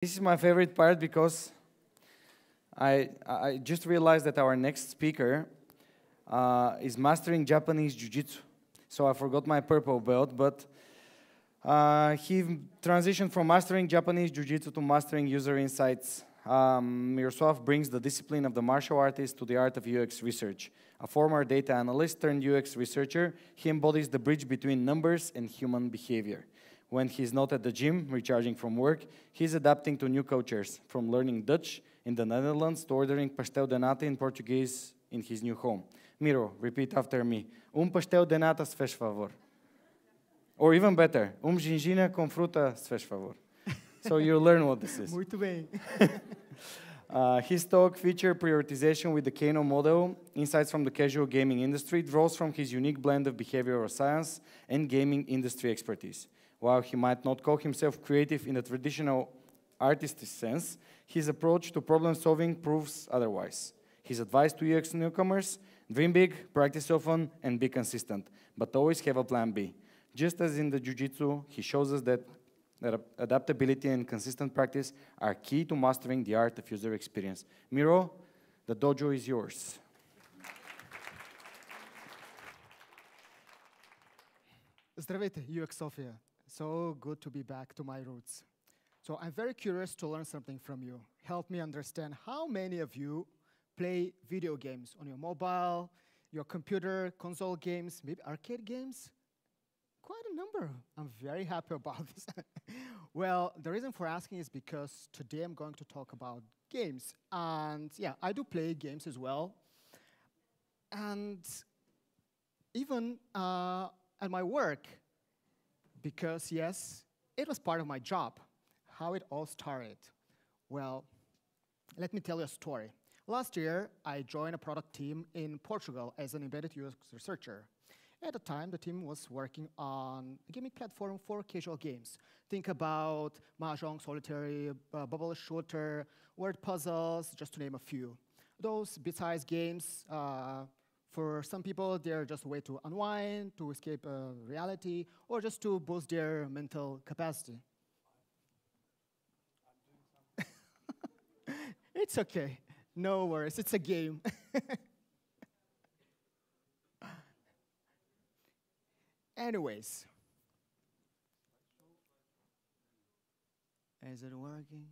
This is my favorite part because I just realized that our next speaker is mastering Japanese Jiu-Jitsu. So I forgot my purple belt, but he transitioned from mastering Japanese Jiu-Jitsu to mastering user insights. Miroslav brings the discipline of the martial artist to the art of UX research. A former data analyst turned UX researcher, he embodies the bridge between numbers and human behavior. When he's not at the gym, recharging from work, he's adapting to new cultures, from learning Dutch in the Netherlands to ordering pastel de nata in Portuguese in his new home. Miro, repeat after me. Pastel de nata, se faz favor. Or even better, gingina com fruta, se faz favor. So you'll learn what this is. Muito bem. His talk featured prioritization with the Kano model, insights from the casual gaming industry, draws from his unique blend of behavioral science and gaming industry expertise. While he might not call himself creative in the traditional artistic sense, his approach to problem solving proves otherwise. His advice to UX newcomers: dream big, practice often, and be consistent, but always have a plan B. Just as in the Jiu-Jitsu, he shows us that adaptability and consistent practice are key to mastering the art of user experience. Miro, the dojo is yours. Здравейте, UX Sofia. So good to be back to my roots. So I'm very curious to learn something from you. Help me understand how many of you play video games on your mobile, your computer, console games, maybe arcade games? Quite a number. I'm very happy about this. Well, the reason for asking is because today I'm going to talk about games. And yeah, I do play games as well. And even at my work, because yes, it was part of my job. How it all started? Well, let me tell you a story. Last year, I joined a product team in Portugal as an embedded UX researcher. At the time, the team was working on a gaming platform for casual games. Think about Mahjong, Solitaire, Bubble Shooter, word puzzles, just to name a few. Those bite-sized games, for some people, they're just a way to unwind, to escape reality, or just to boost their mental capacity. It's okay. No worries. It's a game. Anyways. Is it working?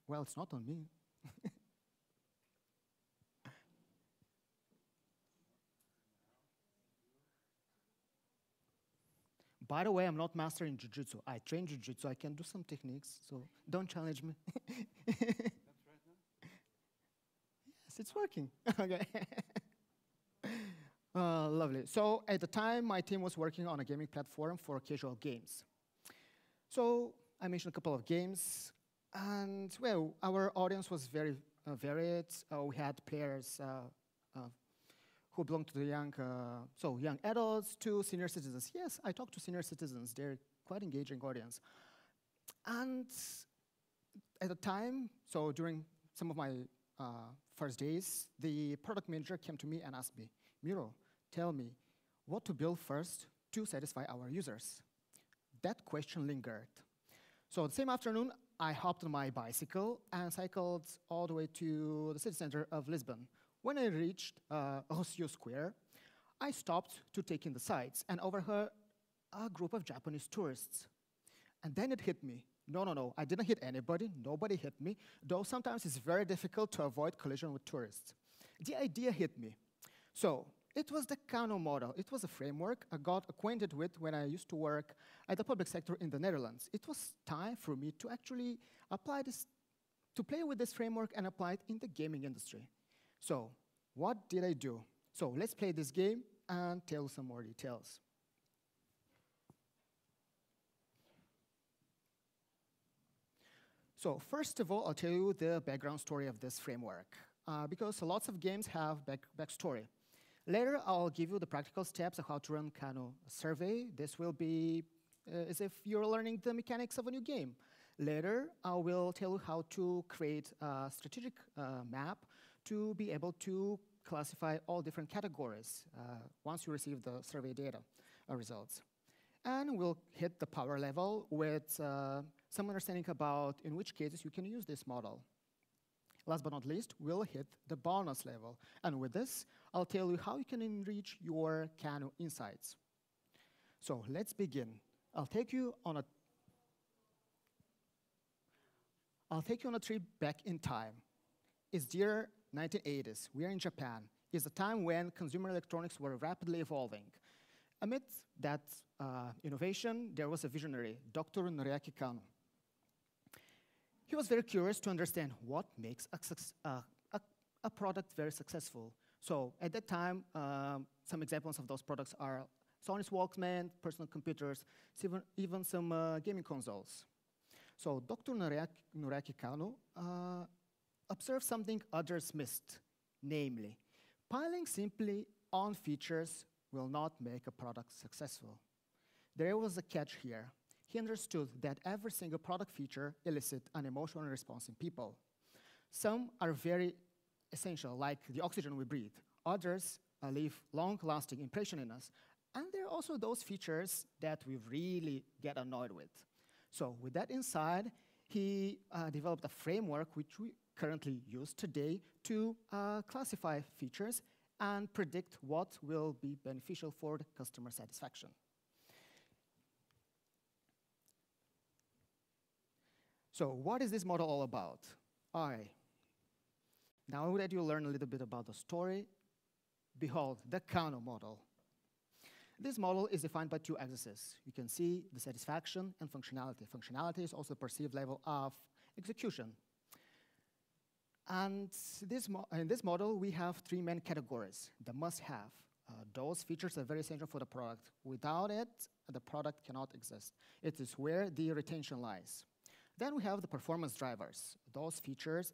Well, it's not on me. By the way, I'm not mastering Jiu-Jitsu. I train Jiu-Jitsu. I can do some techniques, so don't challenge me. That's right, huh? Yes, it's working. Okay. Lovely. So at the time, my team was working on a gaming platform for casual games. So I mentioned a couple of games, and well, our audience was very varied. We had players who belong to the young adults to senior citizens. Yes, I talk to senior citizens. They're quite engaging audience. And at the time, so during some of my first days, the product manager came to me and asked me, Miro, tell me what to build first to satisfy our users. That question lingered. So the same afternoon, I hopped on my bicycle and cycled all the way to the city center of Lisbon. When I reached Rocio Square, I stopped to take in the sights and overheard a group of Japanese tourists. And then it hit me. No, I didn't hit anybody. Nobody hit me, though sometimes it's very difficult to avoid collision with tourists. The idea hit me. So it was the Kano model. It was a framework I got acquainted with when I used to work at the public sector in the Netherlands. It was time for me to actually apply this, to play with this framework and apply it in the gaming industry. So what did I do? So let's play this game and tell some more details. So first of all, I'll tell you the background story of this framework, because lots of games have backstory. Later, I'll give you the practical steps of how to run Kano survey. This will be as if you're learning the mechanics of a new game. Later, I will tell you how to create a strategic map to be able to classify all different categories once you receive the survey data results. And we'll hit the power level with some understanding about in which cases you can use this model. Last but not least, we'll hit the bonus level. And with this, I'll tell you how you can enrich your Kano insights. So let's begin. I'll take you on a trip back in time. It's the year 1980s. We are in Japan. It's a time when consumer electronics were rapidly evolving. Amid that innovation, there was a visionary, Dr. Noriaki Kano. He was very curious to understand what makes a product very successful. So at that time, some examples of those products are Sony's Walkman, personal computers, even some gaming consoles. So Dr. Noriaki Kano observed something others missed, namely, piling simply on features will not make a product successful. There was a catch here. He understood that every single product feature elicits an emotional response in people. Some are very essential, like the oxygen we breathe. Others leave long-lasting impression in us. And there are also those features that we really get annoyed with. So with that inside, he developed a framework which we currently use today to classify features and predict what will be beneficial for the customer satisfaction. So what is this model all about? Now that you learn a little bit about the story, behold, the Kano model. This model is defined by two axes. You can see the satisfaction and functionality. Functionality is also the perceived level of execution. And in this model, we have three main categories. The must-have. Those features are very essential for the product. Without it, the product cannot exist. It is where the retention lies. Then we have the performance drivers. Those features,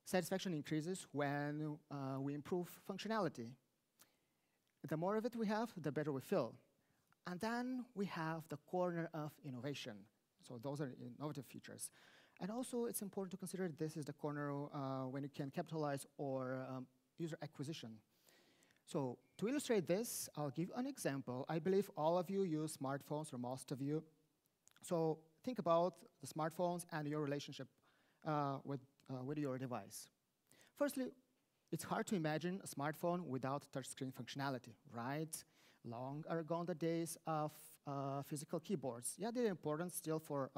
satisfaction increases when we improve functionality. The more of it we have, the better we feel. And then we have the corner of innovation. So those are innovative features. And also, it's important to consider this is the corner when you can capitalize or user acquisition. So to illustrate this, I'll give an example. I believe all of you use smartphones, or most of you. So think about the smartphones and your relationship with your device. Firstly, it's hard to imagine a smartphone without touchscreen functionality, right? Long are gone the days of physical keyboards. Yeah, they're important still for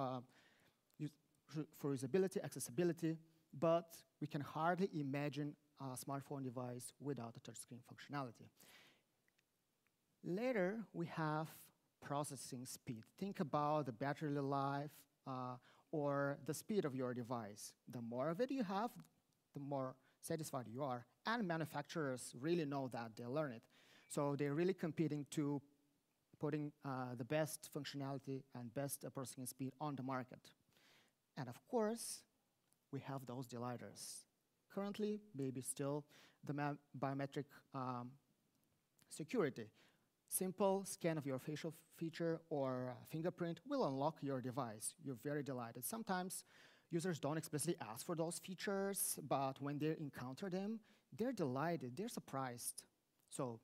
usability, accessibility, but we can hardly imagine a smartphone device without a touchscreen functionality. Later, we have processing speed. Think about the battery life or the speed of your device. The more of it you have, the more satisfied you are. And manufacturers really know that, they learn it. So they're really competing to putting the best functionality and best processing speed on the market. And of course, we have those delighters. Currently, maybe still, the biometric security. Simple scan of your facial feature or fingerprint will unlock your device. You're very delighted. Sometimes users don't explicitly ask for those features, but when they encounter them, they're delighted, they're surprised. So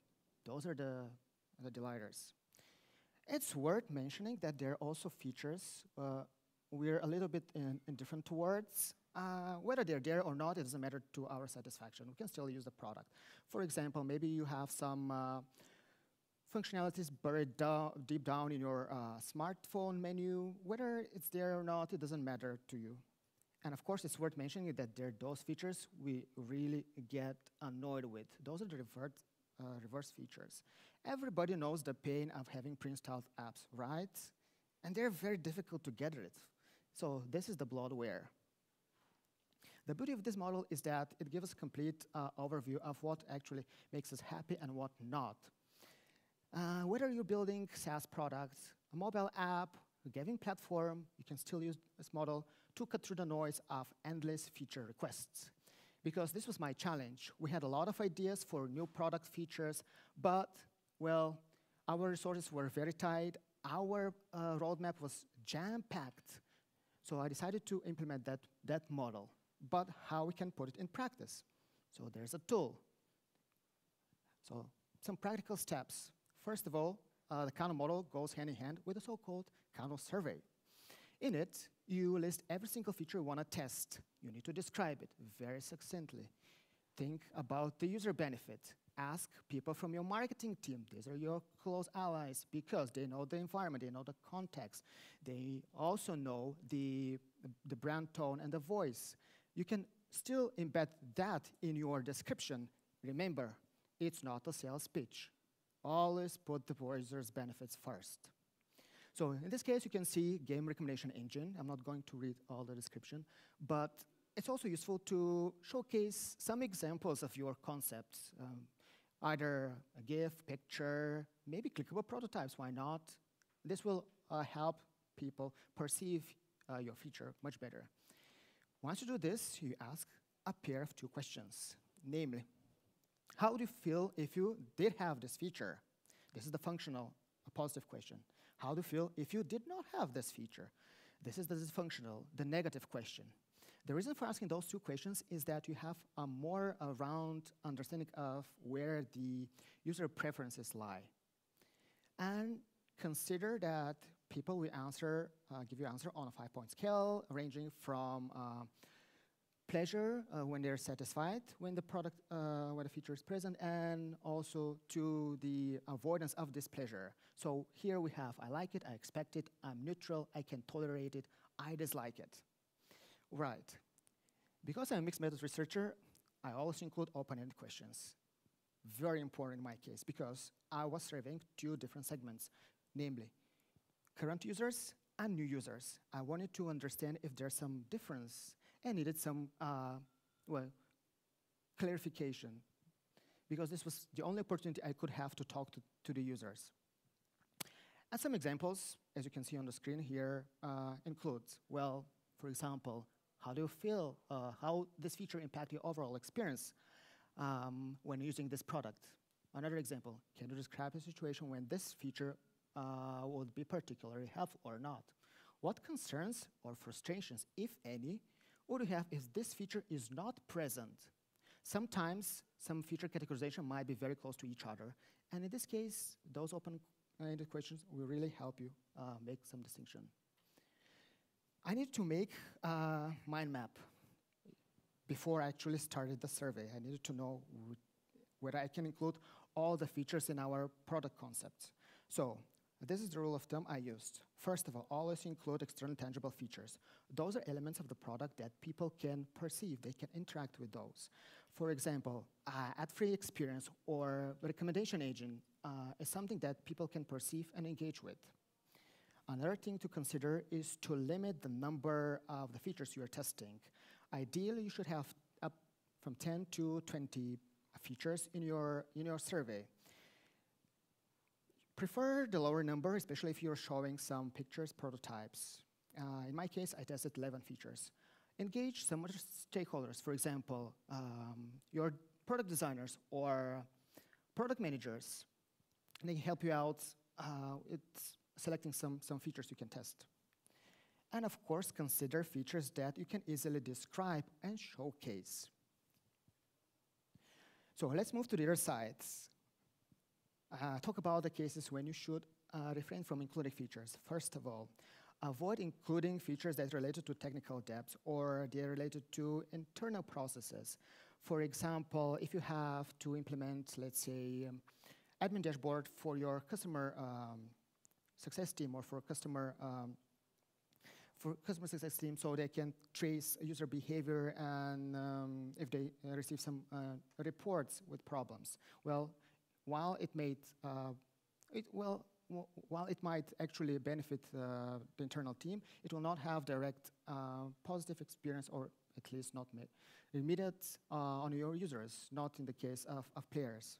those are the delighters. It's worth mentioning that there are also features we're a little bit indifferent towards. Whether they're there or not, it doesn't matter to our satisfaction. We can still use the product. For example, maybe you have some functionalities buried deep down in your smartphone menu. Whether it's there or not, it doesn't matter to you. And of course, it's worth mentioning that there are those features we really get annoyed with. Those are the reverse features. Everybody knows the pain of having pre-installed apps, right? And they're very difficult to get rid of. So this is the bloatware. The beauty of this model is that it gives us a complete overview of what actually makes us happy and what not. Whether you're building SaaS products, a mobile app, a gaming platform, you can still use this model to cut through the noise of endless feature requests. Because this was my challenge. We had a lot of ideas for new product features, but, well, our resources were very tight. Our roadmap was jam-packed. So I decided to implement that model. But how we can put it in practice? So there's a tool. So some practical steps. First of all, the Kano model goes hand in hand with the so-called Kano survey. In it, you list every single feature you want to test. You need to describe it very succinctly. Think about the user benefit. Ask people from your marketing team. These are your close allies because they know the environment, they know the context. They also know the brand tone and the voice. You can still embed that in your description. Remember, it's not a sales pitch. Always put the user's benefits first. So in this case, you can see game recommendation engine. I'm not going to read all the description, but it's also useful to showcase some examples of your concepts, either a GIF, picture, maybe clickable prototypes, why not? This will help people perceive your feature much better. Once you do this, you ask a pair of two questions, namely, how do you feel if you did have this feature? This is the functional, a positive question. How do you feel if you did not have this feature? This is the dysfunctional, the negative question. The reason for asking those two questions is that you have a more round understanding of where the user preferences lie. And consider that people will answer, give you an answer on a 5-point scale, ranging from pleasure when they're satisfied when the product, when the feature is present, and also to the avoidance of displeasure. So here we have, I like it, I expect it, I'm neutral, I can tolerate it, I dislike it. Right. Because I'm a mixed methods researcher, I always include open-ended questions. Very important in my case, because I was surveying two different segments, namely current users and new users. I wanted to understand if there's some difference and needed some, clarification, because this was the only opportunity I could have to talk to the users. And some examples, as you can see on the screen here, includes, well, for example, how do you feel, how this feature impact your overall experience when using this product? Another example, can you describe a situation when this feature would be particularly helpful or not? What concerns or frustrations, if any, would you have if this feature is not present? Sometimes some feature categorization might be very close to each other, and in this case, those open-ended questions will really help you make some distinction. I need to make a mind map before I actually started the survey. I needed to know whether I can include all the features in our product concept. So this is the rule of thumb I used. First of all, always include external tangible features. Those are elements of the product that people can perceive. They can interact with those. For example, ad-free experience or recommendation engine is something that people can perceive and engage with. Another thing to consider is to limit the number of the features you are testing. Ideally, you should have up from 10 to 20 features in your survey. Prefer the lower number, especially if you're showing some pictures, prototypes. In my case, I tested 11 features. Engage some other stakeholders, for example, your product designers or product managers. And they can help you out with selecting some features you can test. And of course, consider features that you can easily describe and showcase. So let's move to the other sides. Talk about the cases when you should refrain from including features. First of all, avoid including features that are related to technical depth or they're related to internal processes. For example, if you have to implement, let's say, admin dashboard for your customer success team or for customer success team, so they can trace user behavior and if they receive some reports with problems. Well, while it might actually benefit the internal team, it will not have direct positive experience, or at least not immediate on your users, not in the case of players.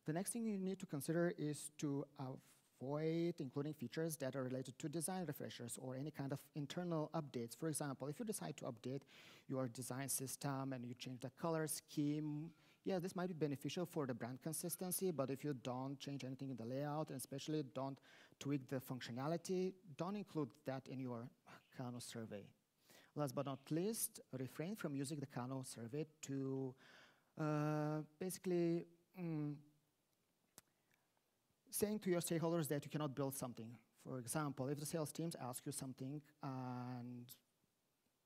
The next thing you need to consider is to avoid including features that are related to design refreshers or any kind of internal updates. For example, if you decide to update your design system and you change the color scheme, yeah, this might be beneficial for the brand consistency, but if you don't change anything in the layout, and especially don't tweak the functionality, don't include that in your Kano survey. Last but not least, refrain from using the Kano survey to basically saying to your stakeholders that you cannot build something. For example, if the sales teams ask you something and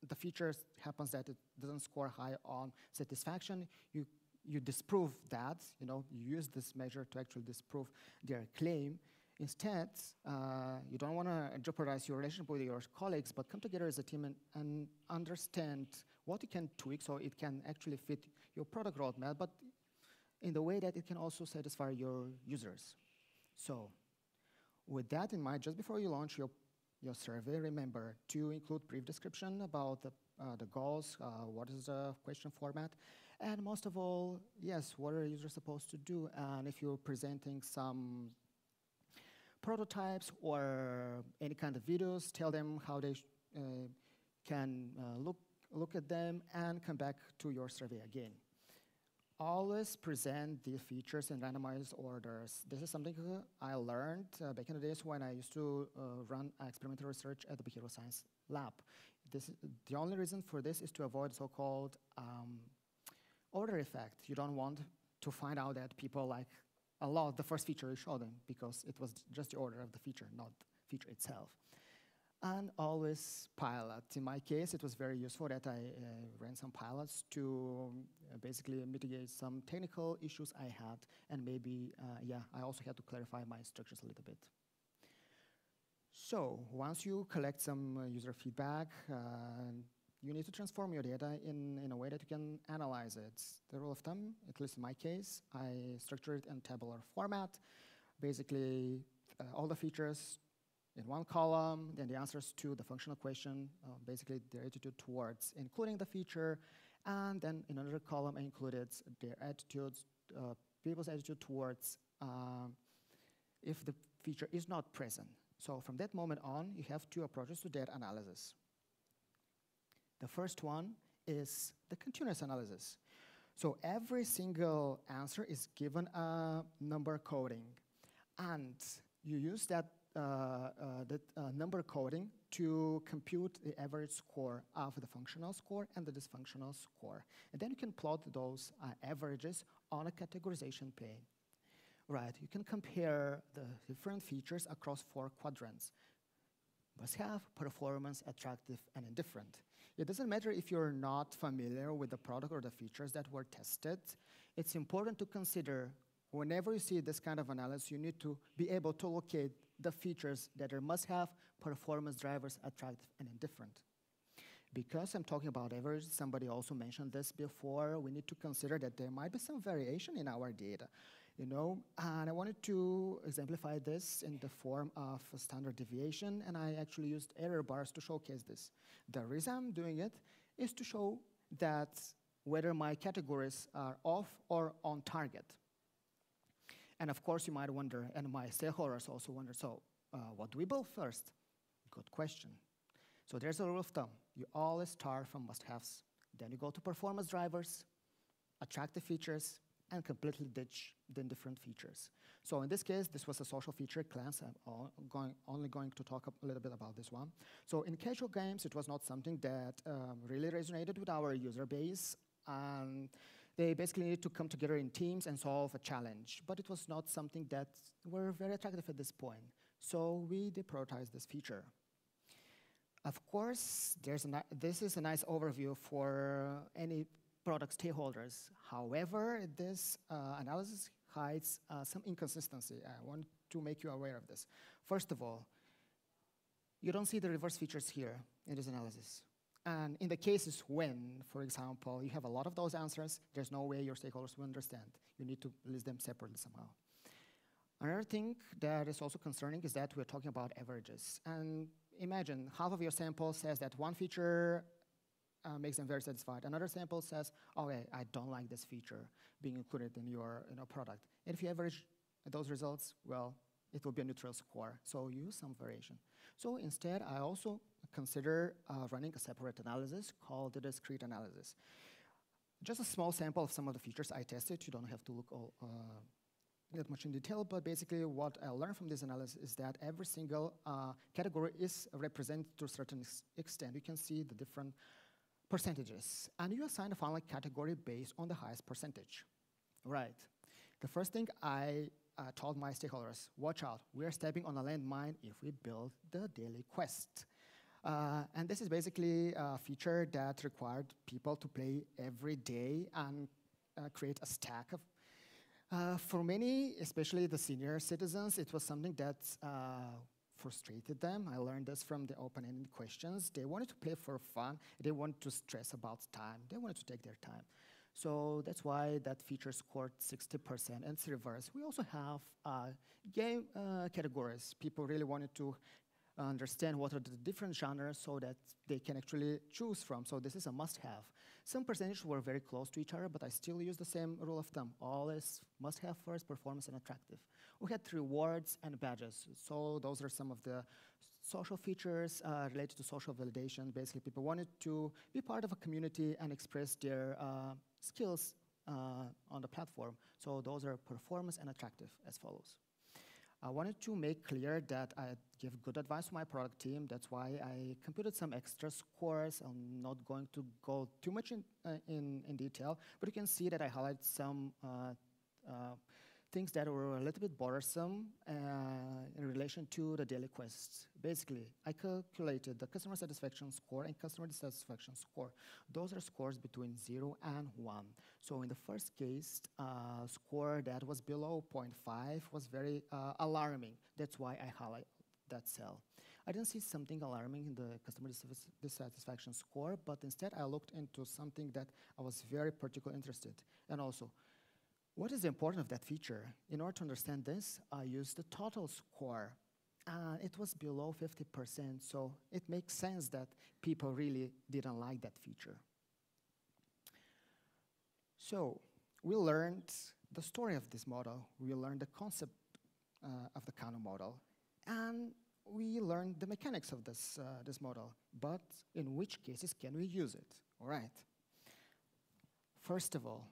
the feature happens that it doesn't score high on satisfaction, you disprove that, you use this measure to actually disprove their claim. Instead, you don't want to jeopardize your relationship with your colleagues, but come together as a team and understand what you can tweak so it can actually fit your product roadmap, but in the way that it can also satisfy your users. So with that in mind, just before you launch your survey, remember to include brief description about the goals, what is the question format, and most of all, yes, what are users supposed to do? And if you're presenting some prototypes or any kind of videos, tell them how they can look at them and come back to your survey again. Always present the features in randomized orders. This is something I learned back in the days when I used to run experimental research at the Behavioral Science Lab. The only reason for this is to avoid so-called order effect. You don't want to find out that people like a lot the first feature you show them because it was just the order of the feature, not the feature itself. And always pilot. In my case, it was very useful that I ran some pilots to basically mitigate some technical issues I had, and maybe, I also had to clarify my structures a little bit. So once you collect some user feedback, you need to transform your data in a way that you can analyze it. The rule of thumb, at least in my case, I structured it in tabular format. Basically, all the features in one column, then the answers to the functional question, basically their attitude towards including the feature, and then in another column I included their attitudes, people's attitude towards if the feature is not present. So from that moment on, you have two approaches to data analysis. The first one is the continuous analysis. So every single answer is given a number coding, and you use that number coding to compute the average score of the functional score and the dysfunctional score. And then you can plot those averages on a categorization pane. Right, you can compare the different features across 4 quadrants. Must have, performance, attractive, and indifferent. It doesn't matter if you're not familiar with the product or the features that were tested. It's important to consider whenever you see this kind of analysis, you need to be able to locate the features that are must-have, performance drivers, attractive, and indifferent. Because I'm talking about average, somebody also mentioned this before, we need to consider that there might be some variation in our data. And I wanted to exemplify this in the form of a standard deviation, and I actually used error bars to showcase this. The reason I'm doing it is to show that whether my categories are off or on target. And of course, you might wonder, and my stakeholders also wonder, so what do we build first? Good question. So there's a rule of thumb. You always start from must-haves. Then you go to performance drivers, attractive features, and completely ditch the indifferent features. So in this case, this was a social feature class. I'm only going to talk a little bit about this one. So in casual games, it was not something that really resonated with our user base. They basically needed to come together in teams and solve a challenge. But it was not something that were very attractive at this point. So we deprioritized this feature. Of course, this is a nice overview for any product stakeholders. However, this analysis hides some inconsistency. I want to make you aware of this. First of all, you don't see the reverse features here in this analysis. And in the cases when, for example, you have a lot of those answers, there's no way your stakeholders will understand. You need to list them separately somehow. Another thing that is also concerning is that we're talking about averages. And imagine half of your sample says that one feature makes them very satisfied. Another sample says, okay, I don't like this feature being included in your product. And if you average those results, well, it will be a neutral score. So use some variation. So instead, I also consider running a separate analysis called the discrete analysis. Just a small sample of some of the features I tested. You don't have to look that much in detail, but basically what I learned from this analysis is that every single category is represented to a certain extent. You can see the different percentages. And you assign a final category based on the highest percentage. Right. The first thing I told my stakeholders, watch out, we are stepping on a landmine if we build the daily quest. And this is basically a feature that required people to play every day and create a stack of. For many, especially the senior citizens, it was something that frustrated them. I learned this from the open-ended questions. They wanted to play for fun. They wanted to stress about time. They wanted to take their time. So that's why that feature scored 60%, and it's reverse. We also have game categories. People really wanted to understand what are the different genres so that they can actually choose from. So this is a must-have. Some percentages were very close to each other, but I still use the same rule of thumb. Always must-have first, performance, and attractive. We had rewards and badges. So those are some of the social features related to social validation. Basically, people wanted to be part of a community and express their skills on the platform. So those are performance and attractive as follows. I wanted to make clear that I give good advice to my product team. That's why I computed some extra scores. I'm not going to go too much in detail, but you can see that I highlight some things that were a little bit bothersome in relation to the daily quests. Basically, I calculated the customer satisfaction score and customer dissatisfaction score. Those are scores between 0 and 1. So in the first case, score that was below 0.5 was very alarming. That's why I highlight that cell. I didn't see something alarming in the customer dissatisfaction score, but instead I looked into something that I was very particularly interested in. And also, what is the importance of that feature? In order to understand this, I used the total score. It was below 50%, so it makes sense that people really didn't like that feature. So we learned the story of this model. We learned the concept of the Kano model. And we learned the mechanics of this model. But in which cases can we use it? All right. First of all,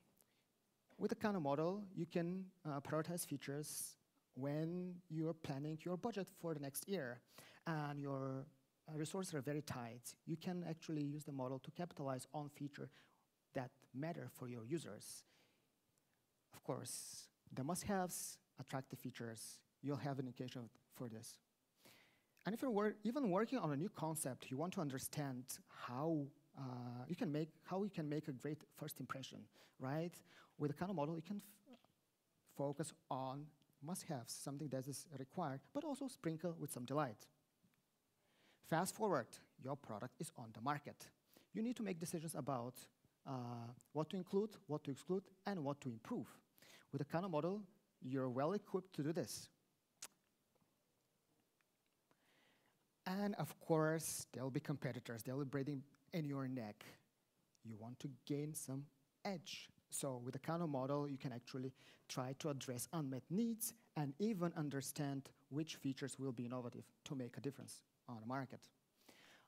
with the Kano model, you can prioritize features when you're planning your budget for the next year and your resources are very tight. You can actually use the model to capitalize on features that matter for your users. Of course, the must-haves, attractive features, you'll have an indication for this. And if you're even working on a new concept, you want to understand how you can make a great first impression, right? With the Kano model, you can focus on must-haves, something that is required, but also sprinkle with some delight. Fast forward, your product is on the market. You need to make decisions about what to include, what to exclude, and what to improve. With the Kano model, you're well equipped to do this. And of course, there will be competitors. They will be breathing in your neck. You want to gain some edge. So with the Kano model, you can actually try to address unmet needs and even understand which features will be innovative to make a difference on the market.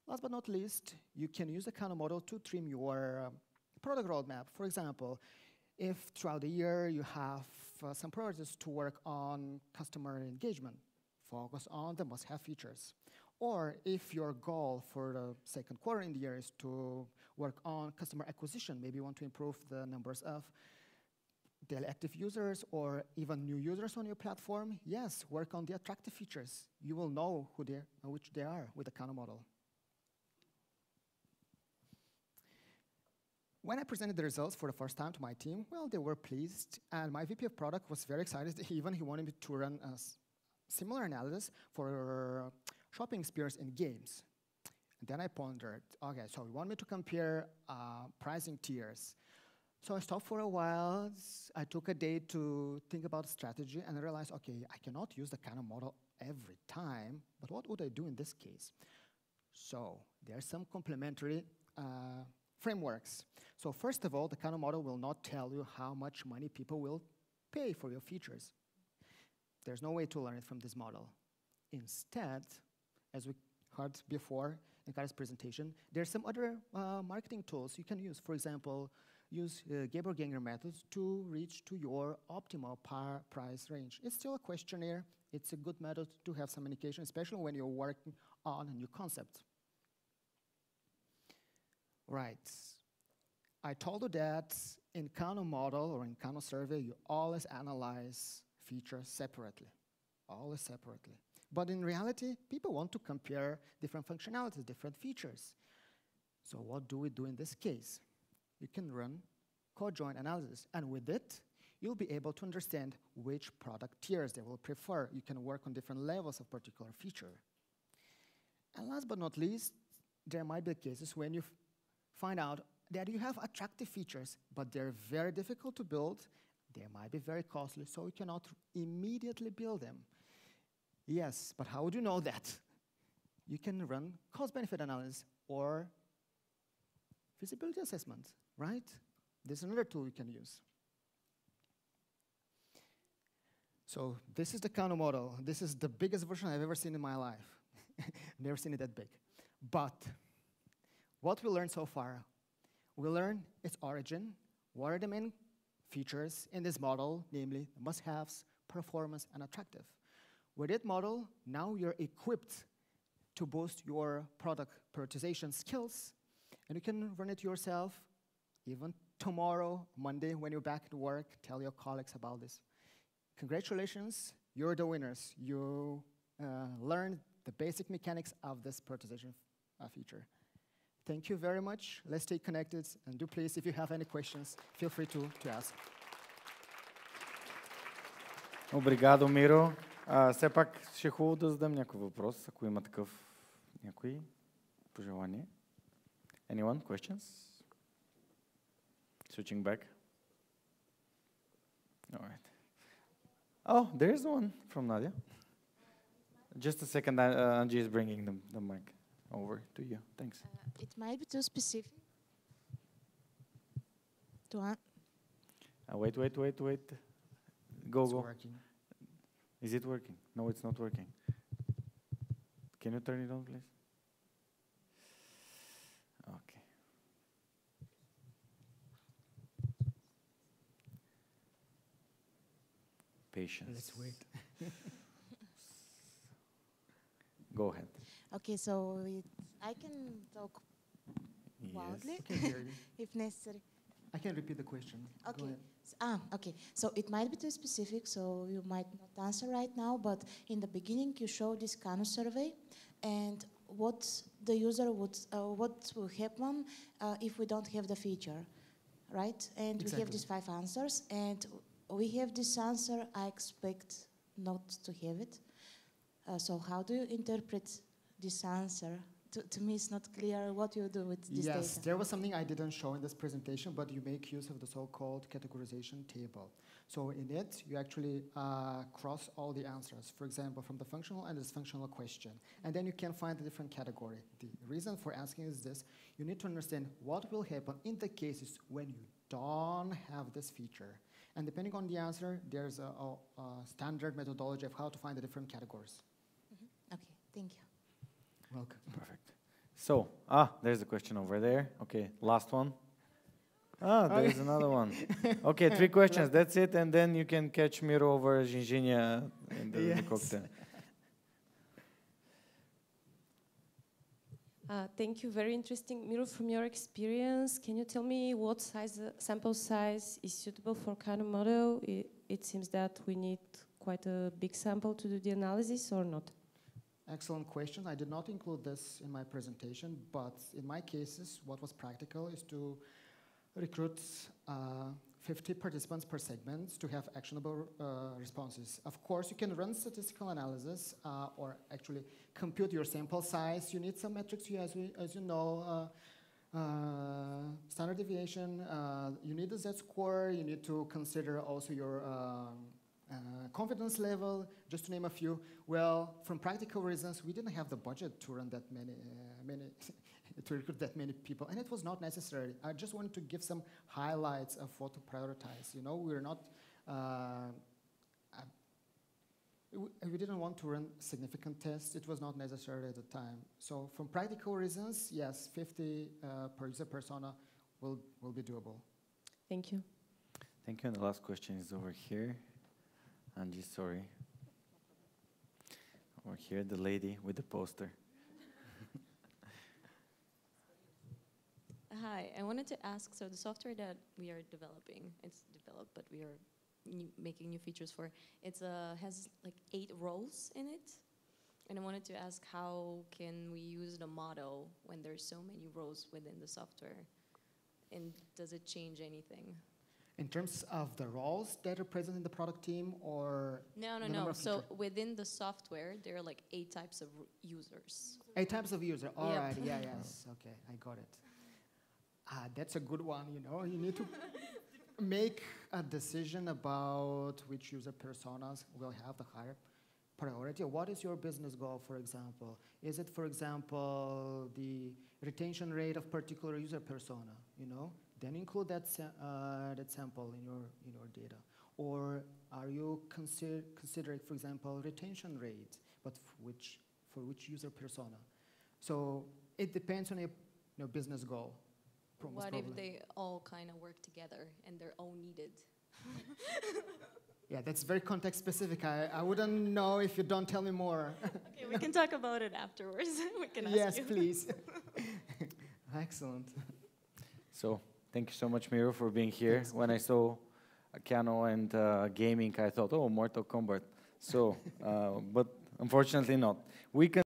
Last but not least, you can use the Kano model to trim your product roadmap. For example, if throughout the year you have some priorities to work on customer engagement, focus on the must-have features. Or if your goal for the second quarter in the year is to work on customer acquisition, maybe you want to improve the numbers of daily active users or even new users on your platform, yes, work on the attractive features. You will know which they are with the Kano model. When I presented the results for the first time to my team, well, they were pleased, and my VP of product was very excited. Even he wanted me to run a similar analysis for shopping experience in games. And then I pondered, okay, so you want me to compare pricing tiers. So I stopped for a while. I took a day to think about strategy, and I realized, okay, I cannot use the Kano model every time, but what would I do in this case? So there are some complementary frameworks. So first of all, the Kano model will not tell you how much money people will pay for your features. There's no way to learn it from this model. Instead, as we heard before in Kari's presentation, there's some other marketing tools you can use. For example, use Geber-Gangler methods to reach to your optimal price range. It's still a questionnaire. It's a good method to have some indication, especially when you're working on a new concept. Right. I told you that in Kano model or in Kano survey, you always analyze features separately, always separately. But in reality, people want to compare different functionalities, different features. So what do we do in this case? You can run co-join analysis, and with it, you'll be able to understand which product tiers they will prefer. You can work on different levels of particular feature. And last but not least, there might be cases when you find out that you have attractive features, but they're very difficult to build. They might be very costly, so you cannot immediately build them. Yes, but how would you know that? You can run cost-benefit analysis or feasibility assessment, right? There's another tool you can use. So this is the Kano model. This is the biggest version I've ever seen in my life. Never seen it that big. But what we learned so far, we learned its origin, what are the main features in this model, namely must-haves, performance, and attractive. With that model, now you're equipped to boost your product prioritization skills, and you can run it yourself even tomorrow, Monday, when you're back at work. Tell your colleagues about this. Congratulations, you're the winners. You learned the basic mechanics of this prioritization feature. Thank you very much. Let's stay connected, and do please, if you have any questions, feel free to ask. Obrigado, Miro. Все пак ще е хубаво да задам някой въпрос, ако има такъв някой пожелание. Anyone? Questions? Switching back. All right. Oh, there is one from Nadia. Just a second, Angie is bringing the mic over to you. Thanks. It might be too specific. Wait. Go. It's working. Is it working? No, it's not working. Can you turn it on, please? Okay. Patience. Let's wait. Go ahead. Okay, so I can talk loudly if necessary. I can repeat the question. Okay. Go ahead. Okay. So it might be too specific, so you might not answer right now, but in the beginning you showed this Kano survey and what the user would, what will happen if we don't have the feature, right? And Exactly. we have these 5 answers, and we have this answer, I expect not to have it. So how do you interpret this answer? To me, it's not clear what you do with this data. Yes, there was something I didn't show in this presentation, but you make use of the so-called categorization table. So in it, you actually cross all the answers, for example, from the functional and dysfunctional question. And then you can find a different category. The reason for asking is this: you need to understand what will happen in the cases when you don't have this feature. And depending on the answer, there's a standard methodology of how to find the different categories. Mm-hmm. Okay, thank you. Welcome. Perfect. So, there's a question over there. Okay, last one. There's another one. Okay, 3 questions, that's it, and then you can catch Miro over Ginginha in the cocktail. Thank you, very interesting. Miro, from your experience, can you tell me what sample size is suitable for Kano model? It seems that we need quite a big sample to do the analysis, or not? Excellent question. I did not include this in my presentation, but in my cases, what was practical is to recruit 50 participants per segment to have actionable responses. Of course, you can run statistical analysis or actually compute your sample size. You need some metrics, as you know, standard deviation. You need the Z-score. You need to consider also your confidence level, just to name a few. Well, from practical reasons, we didn't have the budget to run that many to recruit that many people, and it was not necessary. I just wanted to give some highlights of what to prioritize. You know, we're not, we didn't want to run significant tests. It was not necessary at the time. So from practical reasons, yes, 50 per user persona will be doable. Thank you. Thank you, and the last question is over here. Angie, sorry. Over here, the lady with the poster. Hi, I wanted to ask, so the software that we are developing, it's developed, but we are making new features for. It's has like 8 roles in it, and I wanted to ask how can we use the model when there's so many roles within the software, and does it change anything? In terms of the roles that are present in the product team, or No, no, the number no. of So feature- within the software, there are like 8 types of users. 8 types of user. All Yep. right. Yeah. Yes. Okay. I got it. That's a good one. You know, you need to make a decision about which user personas will have the higher priority. What is your business goal, for example? Is it, for example, the retention rate of particular user persona? You know, then include that that sample in your data. Or are you considering, for example, retention rate, but for which user persona? So it depends on your business goal. most What probably. if they all kind of work together and they're all needed? Yeah, that's very context specific. I wouldn't know if you don't tell me more. Okay, we can talk about it afterwards. We can ask Yes, you. please. Excellent. So thank you so much, Miro, for being here. Thanks. When I saw Kano and gaming, I thought, oh, Mortal Kombat. So, but unfortunately not. We can